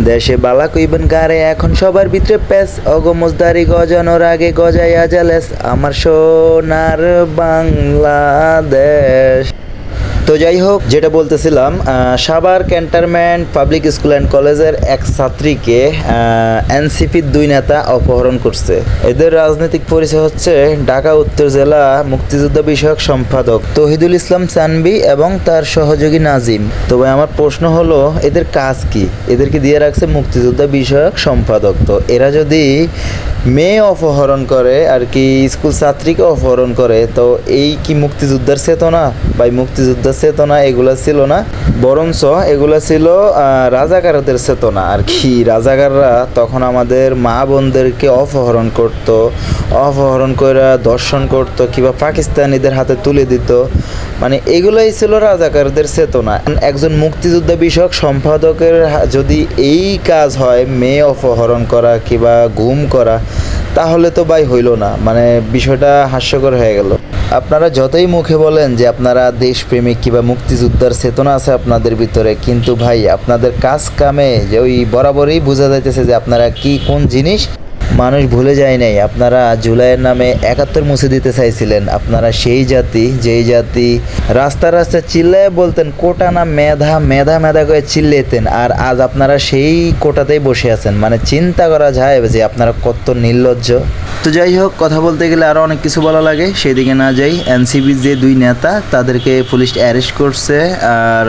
দেশে বালা কইবেন কারে এখন সবার ভিতরে প্যাস অগমজদারি গজানোর আগে গজাইয়া জালেস আমার সোনার বাংলাদেশ। তো যাই হোক, যেটা বলতেছিলাম, Savar cantonment public school and কলেজের এক ছাত্রীকে এনসিপির দুই নেতা অপহরণ করছে। এদের রাজনৈতিক পরিচয় হচ্ছে ঢাকা উত্তর জেলা মুক্তিযুদ্ধ বিষয়ক সম্পাদক তহিদুল ইসলাম চানবি এবং তার সহযোগী নাজিম। তবে আমার প্রশ্ন হলো, এদের কাজ কি? এদেরকে দিয়ে রাখছে মুক্তিযুদ্ধ বিষয়ক সম্পাদক। তো এরা যদি মেয়ে অপহরণ করে আর কি, স্কুল ছাত্রীকে অপহরণ করে, তো এই কি মুক্তিযুদ্ধের চেতনা? বা মুক্তিযুদ্ধের চেতনা এগুলা ছিল না, বরঞ্চ এগুলা ছিল রাজাকারদের চেতনা আর কি। রাজাকাররা তখন আমাদের মা বোনদেরকে অপহরণ করত, অপহরণ করে দর্শন করত কিংবা পাকিস্তানিদের হাতে তুলে দিত। মানে এগুলাই ছিল রাজাকারদের চেতনা। একজন মুক্তিযুদ্ধ বিষয়ক সম্পাদকের যদি এই কাজ হয়, মেয়ে অপহরণ করা কিংবা গুম করা, তাহলে তো ভাই হইল না, মানে বিষয়টা হাস্যকর হয়ে গেল। আপনারা যতই মুখে বলেন যে আপনারা দেশপ্রেমিক কিংবা মুক্তিযোদ্ধার চেতনা আছে আপনাদের ভিতরে, কিন্তু ভাই আপনাদের কাজ কামে যে ওই বরাবরই বোঝা যাইতেছে যে আপনারা কি কোন জিনিস মানুষ ভুলে যায় নাই। আপনারা জুলাইয়ের নামে ৭১ মুছে দিতে চাইছিলেন। আপনারা সেই জাতি, যেই জাতি রাস্তা রাস্তা চিল্লায় বলতেন কোটা না মেধা, মেধা মেধা করে চিল্লেতেন, আর আজ আপনারা সেই কোটাতেই বসে আছেন। মানে চিন্তা করা যায় যে আপনারা কত নির্লজ্জ। তো যাই হোক, কথা বলতে গেলে আরও অনেক কিছু বলা লাগে, সেদিকে না যাই। এনসিপির যে দুই নেতা, তাদেরকে পুলিশ অ্যারেস্ট করছে। আর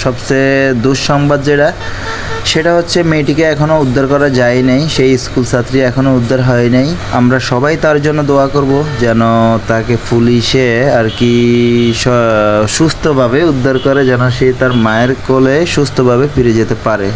সবচেয়ে দুঃসংবাদ যেটা, সেটা হচ্ছে মেয়েটিকে এখনও উদ্ধার করা যায় নাই। সেই স্কুল ছাত্রী এখনও উদ্ধার হয় নাই। আমরা সবাই তার জন্য দোয়া করব যেন তাকে পুলিশে আর কি সুস্থভাবে উদ্ধার করে, যেন সে তার মায়ের কোলে সুস্থভাবে ফিরে যেতে পারে।